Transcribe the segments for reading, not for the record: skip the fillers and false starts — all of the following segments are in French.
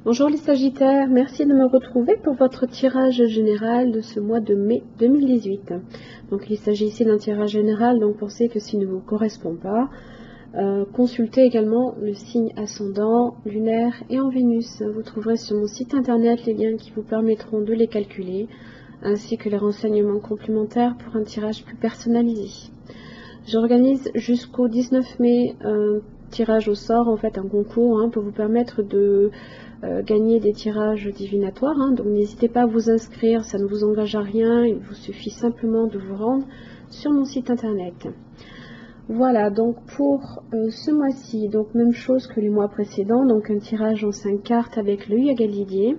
Bonjour les Sagittaires, merci de me retrouver pour votre tirage général de ce mois de mai 2018. Donc il s'agit ici d'un tirage général, donc pensez que s'il ne vous correspond pas, consultez également le signe ascendant, lunaire et en Vénus. Vous trouverez sur mon site internet les liens qui vous permettront de les calculer, ainsi que les renseignements complémentaires pour un tirage plus personnalisé. J'organise jusqu'au 19 mai un tirage au sort, en fait un concours pour vous permettre de gagner des tirages divinatoires. Donc n'hésitez pas à vous inscrire, ça ne vous engage à rien, il vous suffit simplement de vous rendre sur mon site internet. Voilà, donc pour ce mois-ci, donc même chose que les mois précédents, donc un tirage en 5 cartes avec l'œil à Galidier.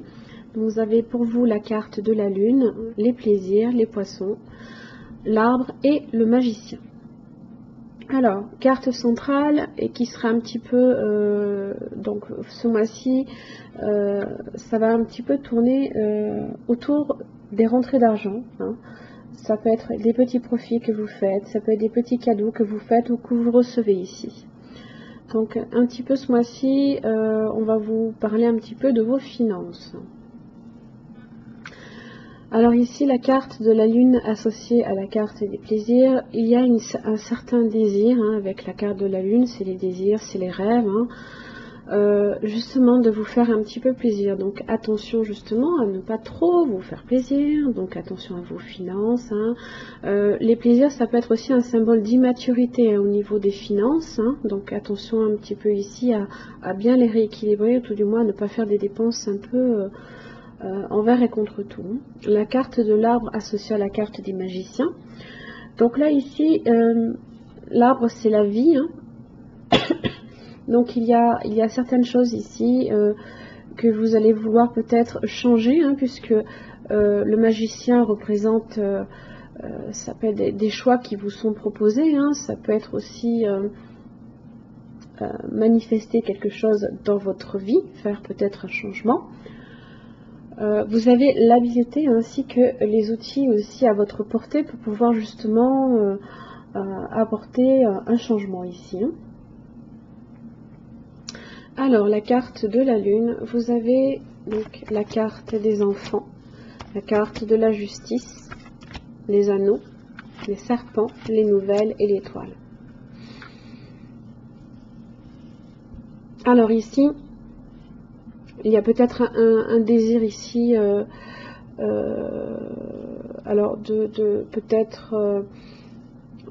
Vous avez pour vous la carte de la lune, les plaisirs, les poissons, l'arbre et le magicien. Alors, carte centrale et qui sera un petit peu, donc ce mois-ci, ça va un petit peu tourner autour des rentrées d'argent. Ça peut être des petits profits que vous faites, ça peut être des petits cadeaux que vous faites ou que vous recevez ici. Donc un petit peu ce mois-ci, on va vous parler un petit peu de vos finances. Alors ici, la carte de la lune associée à la carte des plaisirs, il y a un certain désir avec la carte de la lune, c'est les désirs, c'est les rêves, justement de vous faire un petit peu plaisir. Donc attention justement à ne pas trop vous faire plaisir, donc attention à vos finances. Les plaisirs, ça peut être aussi un symbole d'immaturité au niveau des finances, donc attention un petit peu ici à bien les rééquilibrer, ou tout du moins à ne pas faire des dépenses un peu... envers et contre tout. La carte de l'arbre associée à la carte des magiciens. Donc là ici, l'arbre c'est la vie. Donc il y a certaines choses ici que vous allez vouloir peut-être changer, puisque le magicien représente, ça peut être des choix qui vous sont proposés, ça peut être aussi manifester quelque chose dans votre vie, faire peut-être un changement. Vous avez l'habilité ainsi que les outils aussi à votre portée pour pouvoir justement apporter un changement ici. Alors la carte de la lune, vous avez donc la carte des enfants, la carte de la justice, les anneaux, les serpents, les nouvelles et l'étoile. Alors ici, il y a peut-être un désir ici, alors peut-être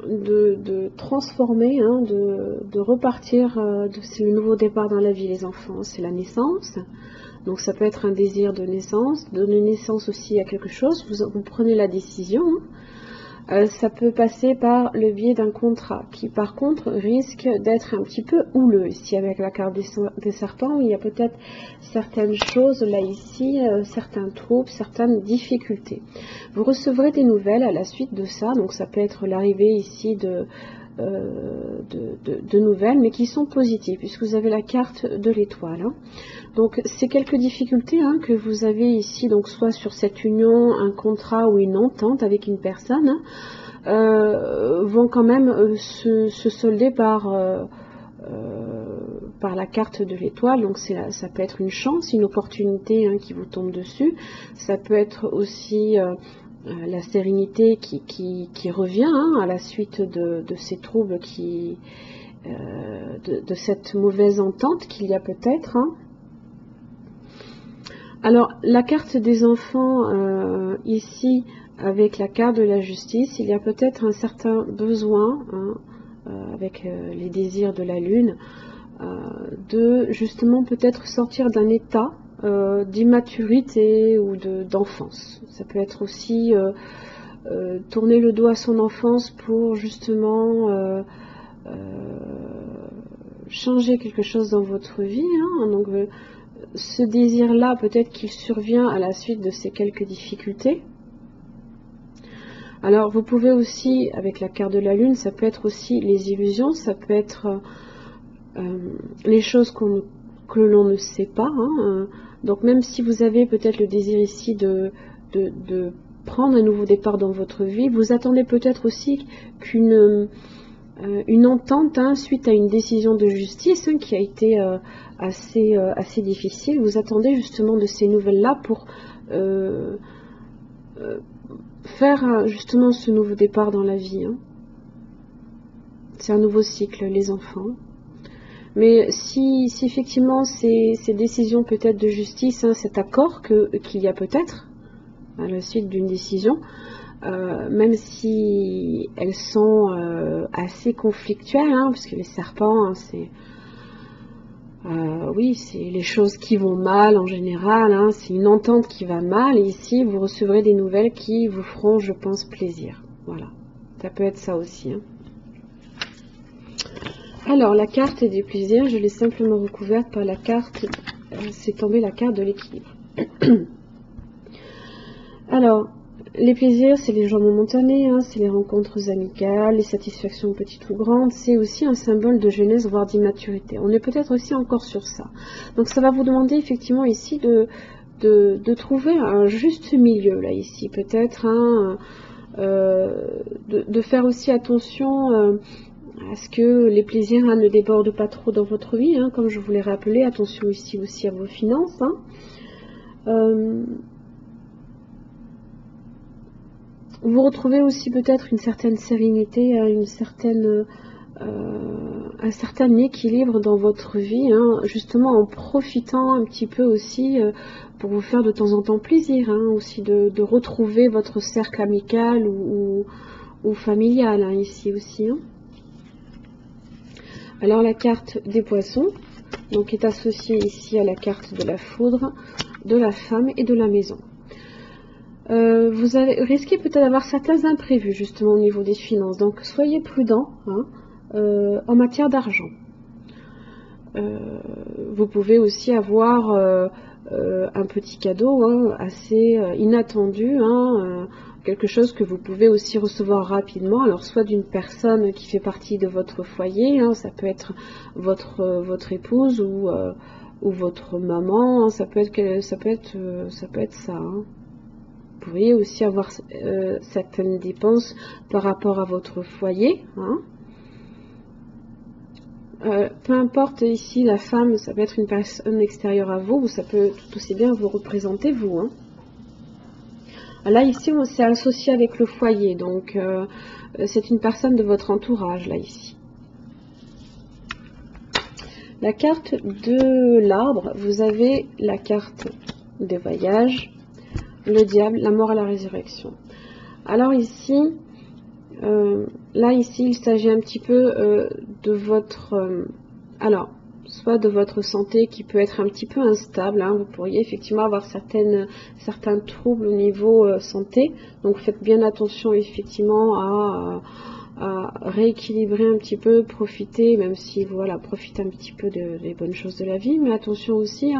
de transformer, de repartir, c'est le nouveau départ dans la vie, les enfants, c'est la naissance. Donc ça peut être un désir de naissance, donner naissance aussi à quelque chose, vous prenez la décision. Ça peut passer par le biais d'un contrat qui par contre risque d'être un petit peu houleux ici avec la carte des serpents. Il y a peut-être certaines choses là ici, certains troubles, certaines difficultés. Vous recevrez des nouvelles à la suite de ça, donc ça peut être l'arrivée ici de nouvelles, mais qui sont positives puisque vous avez la carte de l'étoile. Donc c'est quelques difficultés que vous avez ici, donc soit sur cette union, un contrat ou une entente avec une personne, vont quand même se solder par la carte de l'étoile. Donc ça peut être une chance, une opportunité qui vous tombe dessus. Ça peut être aussi la sérénité qui revient à la suite de ces troubles, de cette mauvaise entente qu'il y a peut-être. Alors la carte des enfants ici avec la carte de la justice, il y a peut-être un certain besoin avec les désirs de la lune de justement peut-être sortir d'un état d'immaturité ou d'enfance. Ça peut être aussi tourner le dos à son enfance pour justement changer quelque chose dans votre vie. Donc ce désir-là, peut-être qu'il survient à la suite de ces quelques difficultés. Alors vous pouvez aussi, avec la carte de la lune, ça peut être aussi les illusions, ça peut être les choses que l'on ne sait pas. Donc même si vous avez peut-être le désir ici de prendre un nouveau départ dans votre vie, vous attendez peut-être aussi qu'une une entente suite à une décision de justice qui a été assez difficile. Vous attendez justement de ces nouvelles-là pour faire justement ce nouveau départ dans la vie. C'est un nouveau cycle, les enfants. Mais si effectivement ces décisions peut-être de justice, cet accord qu'il y a peut-être à la suite d'une décision, même si elles sont assez conflictuelles, parce que les serpents, oui, c'est les choses qui vont mal en général, c'est une entente qui va mal, et ici vous recevrez des nouvelles qui vous feront, je pense, plaisir. Voilà, ça peut être ça aussi. Alors, la carte des plaisirs, je l'ai simplement recouverte par la carte, c'est tombé la carte de l'équilibre. Alors, les plaisirs, c'est les joies momentanées, c'est les rencontres amicales, les satisfactions petites ou grandes, c'est aussi un symbole de jeunesse, voire d'immaturité. On est peut-être aussi encore sur ça. Donc, ça va vous demander effectivement ici de trouver un juste milieu, là, ici, peut-être, de faire aussi attention à ce que les plaisirs ne débordent pas trop dans votre vie, comme je vous l'ai rappelé, attention ici aussi à vos finances. Vous retrouvez aussi peut-être une certaine sérénité, un certain équilibre dans votre vie, justement en profitant un petit peu aussi pour vous faire de temps en temps plaisir, aussi de retrouver votre cercle amical ou familial, ici aussi. Alors la carte des poissons, donc est associée ici à la carte de la foudre, de la femme et de la maison. Vous risquez peut-être d'avoir certains imprévus justement au niveau des finances, donc soyez prudent en matière d'argent. Vous pouvez aussi avoir un petit cadeau assez inattendu, quelque chose que vous pouvez aussi recevoir rapidement, alors soit d'une personne qui fait partie de votre foyer, ça peut être votre épouse ou votre maman, ça peut être ça. Vous pourriez aussi avoir certaines dépenses par rapport à votre foyer. Peu importe ici la femme, ça peut être une personne extérieure à vous, ou ça peut tout aussi bien vous représenter vous. Là ici c'est associé avec le foyer, donc c'est une personne de votre entourage là ici. La carte de l'arbre, vous avez la carte des voyages, le diable, la mort et la résurrection. Alors ici, là ici, il s'agit un petit peu de votre, soit de votre santé qui peut être un petit peu instable. Vous pourriez effectivement avoir certains troubles au niveau santé. Donc faites bien attention effectivement à rééquilibrer un petit peu, profiter, même si voilà, profitez un petit peu des bonnes choses de la vie, mais attention aussi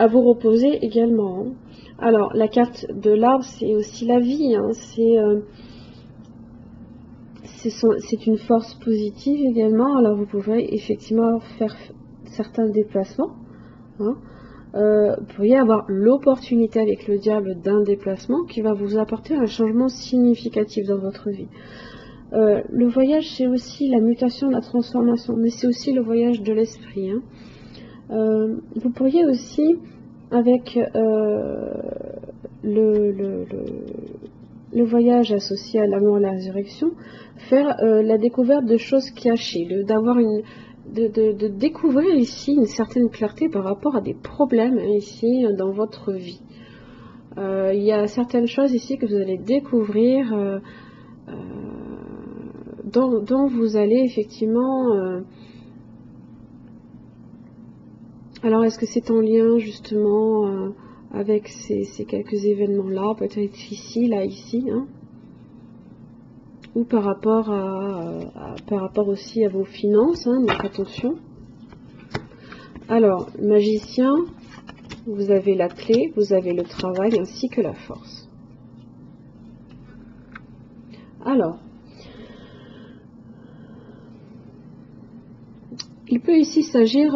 à vous reposer également. Alors, la carte de l'arbre, c'est aussi la vie. C'est une force positive également. Alors, vous pourrez effectivement faire certains déplacements. Vous pourriez avoir l'opportunité avec le diable d'un déplacement qui va vous apporter un changement significatif dans votre vie. Le voyage, c'est aussi la mutation, la transformation, mais c'est aussi le voyage de l'esprit. Vous pourriez aussi, avec le voyage associé à l'amour et la résurrection, faire la découverte de choses cachées, de découvrir ici une certaine clarté par rapport à des problèmes ici dans votre vie. Il y a certaines choses ici que vous allez découvrir, dont vous allez effectivement... alors, est-ce que c'est en lien justement avec ces quelques événements-là, peut-être ici, là, ici, ou par rapport aussi à vos finances, donc attention. Alors, magicien, vous avez la clé, vous avez le travail ainsi que la force. Alors, il peut ici s'agir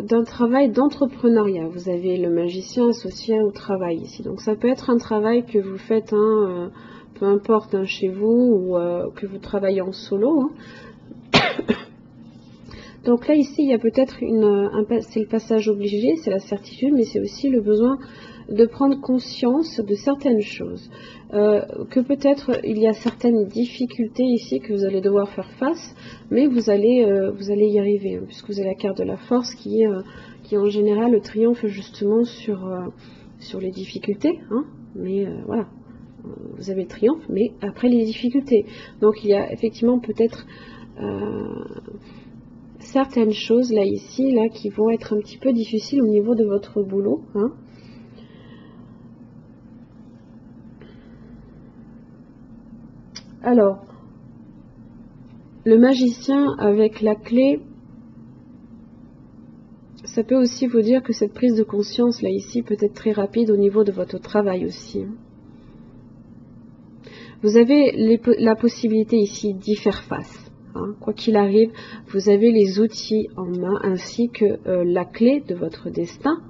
d'un travail d'entrepreneuriat. Vous avez le magicien associé au travail ici. Donc ça peut être un travail que vous faites peu importe hein, chez vous ou que vous travaillez en solo. Hein. Donc là ici il y a peut-être c'est le passage obligé, c'est la certitude, mais c'est aussi le besoin de prendre conscience de certaines choses, que peut-être il y a certaines difficultés ici que vous allez devoir faire face, mais vous allez y arriver, hein, puisque vous avez la carte de la force qui en général triomphe justement sur les difficultés, hein, mais voilà, vous avez le triomphe, mais après les difficultés. Donc il y a effectivement peut-être certaines choses là ici là qui vont être un petit peu difficiles au niveau de votre boulot, hein. Alors, le magicien avec la clé, ça peut aussi vous dire que cette prise de conscience là ici peut être très rapide au niveau de votre travail aussi. Vous avez la possibilité ici d'y faire face. Hein. Quoi qu'il arrive, vous avez les outils en main ainsi que la clé de votre destin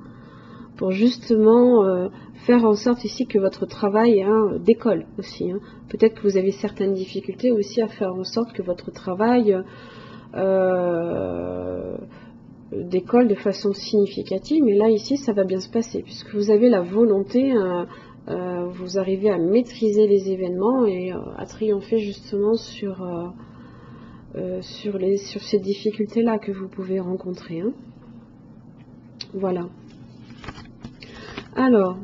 pour justement faire en sorte ici que votre travail hein, décolle aussi. Hein. Peut-être que vous avez certaines difficultés aussi à faire en sorte que votre travail décolle de façon significative, mais là ici ça va bien se passer puisque vous avez la volonté, vous arrivez à maîtriser les événements et à triompher justement sur ces difficultés là que vous pouvez rencontrer. Hein. Voilà. Alors,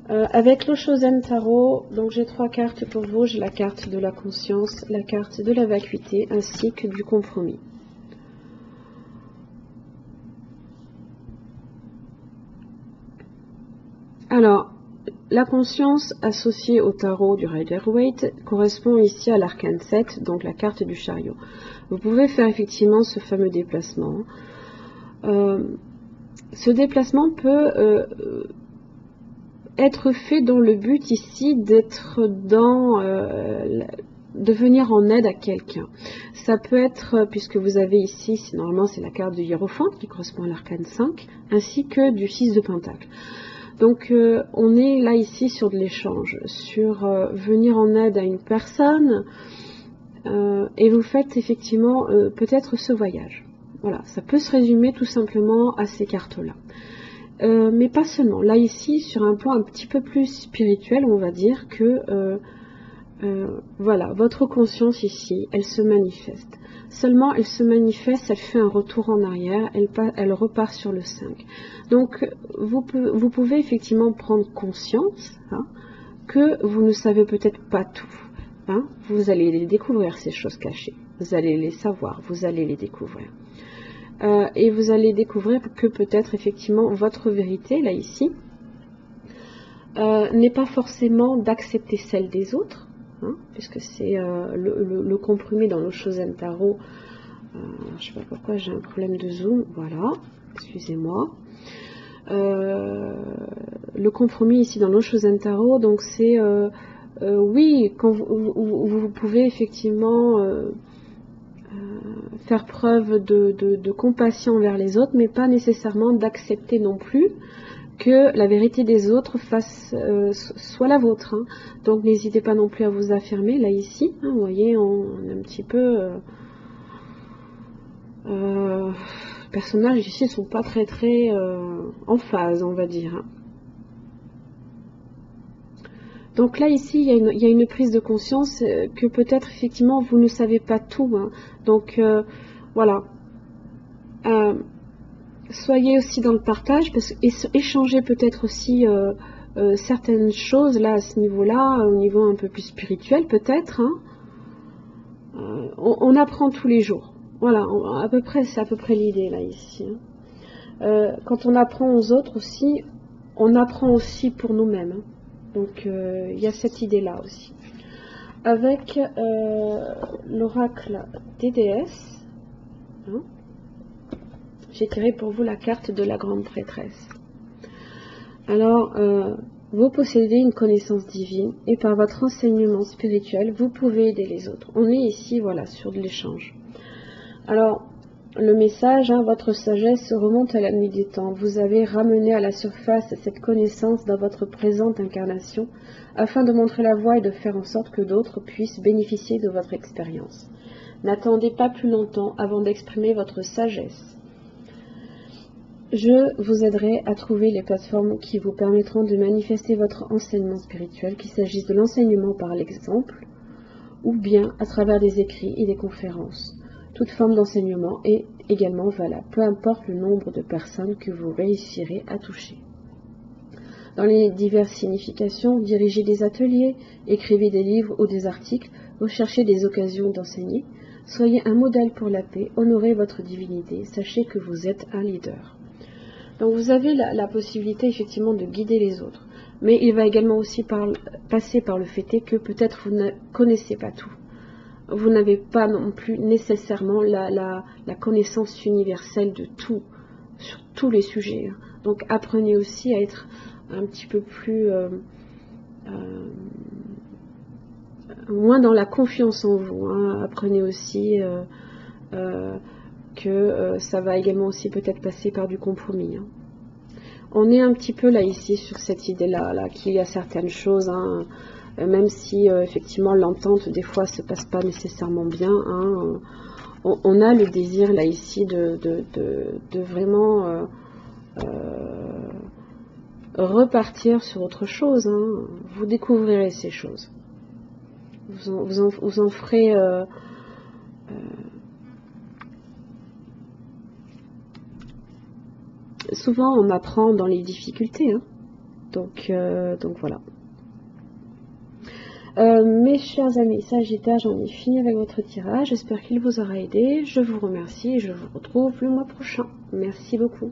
avec l'Oshozen Tarot, donc j'ai 3 cartes pour vous. J'ai la carte de la conscience, la carte de la vacuité, ainsi que du compromis. Alors, la conscience associée au tarot du Rider-Waite correspond ici à l'arcane 7, donc la carte du chariot. Vous pouvez faire effectivement ce fameux déplacement. Ce déplacement peut être fait dans le but ici d'être dans de venir en aide à quelqu'un. Ça peut être, puisque vous avez ici, normalement c'est la carte du Hiérophante qui correspond à l'arcane 5, ainsi que du 6 de Pentacle. Donc on est là ici sur de l'échange, sur venir en aide à une personne, et vous faites effectivement peut-être ce voyage. Voilà, ça peut se résumer tout simplement à ces cartes-là. Mais pas seulement. Là ici, sur un plan un petit peu plus spirituel, on va dire que voilà, votre conscience ici, elle se manifeste. Seulement, elle se manifeste, elle fait un retour en arrière, elle repart sur le 5. Donc, vous pouvez effectivement prendre conscience hein, que vous ne savez peut-être pas tout. Hein, vous allez les découvrir, ces choses cachées. Vous allez les savoir, vous allez les découvrir. Et vous allez découvrir que peut-être effectivement votre vérité, là ici, n'est pas forcément d'accepter celle des autres, hein, puisque c'est le compromis dans l'Oshozen Tarot. Je ne sais pas pourquoi j'ai un problème de zoom, voilà, excusez-moi. Le compromis ici dans l'Oshozen Tarot, donc c'est oui, quand vous pouvez effectivement faire preuve de compassion envers les autres, mais pas nécessairement d'accepter non plus que la vérité des autres soit la vôtre. Hein. Donc n'hésitez pas non plus à vous affirmer, là ici, hein, vous voyez, on est un petit peu... les personnages ici ne sont pas très en phase, on va dire. Hein. Donc là, ici, il y a une prise de conscience que peut-être, effectivement, vous ne savez pas tout. Hein. Donc, voilà. Soyez aussi dans le partage, parce échangez peut-être aussi certaines choses, là, à ce niveau-là, au niveau un peu plus spirituel, peut-être. Hein. On apprend tous les jours. Voilà, c'est à peu près l'idée, là, ici. Hein. Quand on apprend aux autres aussi, on apprend aussi pour nous-mêmes. Hein. Donc il y a cette idée-là aussi. Avec l'oracle des déesses, hein, j'ai tiré pour vous la carte de la grande prêtresse. Alors, vous possédez une connaissance divine et par votre enseignement spirituel, vous pouvez aider les autres. On est ici, voilà, sur de l'échange. Alors, le message, votre sagesse remonte à la nuit des temps. Vous avez ramené à la surface cette connaissance dans votre présente incarnation afin de montrer la voie et de faire en sorte que d'autres puissent bénéficier de votre expérience. N'attendez pas plus longtemps avant d'exprimer votre sagesse. Je vous aiderai à trouver les plateformes qui vous permettront de manifester votre enseignement spirituel, qu'il s'agisse de l'enseignement par l'exemple ou bien à travers des écrits et des conférences. Toute forme d'enseignement est également valable, peu importe le nombre de personnes que vous réussirez à toucher. Dans les diverses significations, dirigez des ateliers, écrivez des livres ou des articles, recherchez des occasions d'enseigner, soyez un modèle pour la paix, honorez votre divinité, sachez que vous êtes un leader. Donc vous avez la possibilité effectivement de guider les autres, mais il va également aussi passer par le fait que peut-être vous ne connaissez pas tout. Vous n'avez pas non plus nécessairement la connaissance universelle de tout, sur tous les sujets. Donc apprenez aussi à être un petit peu plus moins dans la confiance en vous. Apprenez aussi que ça va également aussi peut-être passer par du compromis. On est un petit peu là ici sur cette idée-là, qu'il y a certaines choses, même si effectivement l'entente des fois se passe pas nécessairement bien, on a le désir là ici de vraiment repartir sur autre chose. Vous découvrirez ces choses. Vous en ferez souvent on apprend dans les difficultés, donc voilà. Mes chers amis Sagittaires, j'en ai fini avec votre tirage. J'espère qu'il vous aura aidé. Je vous remercie et je vous retrouve le mois prochain. Merci beaucoup.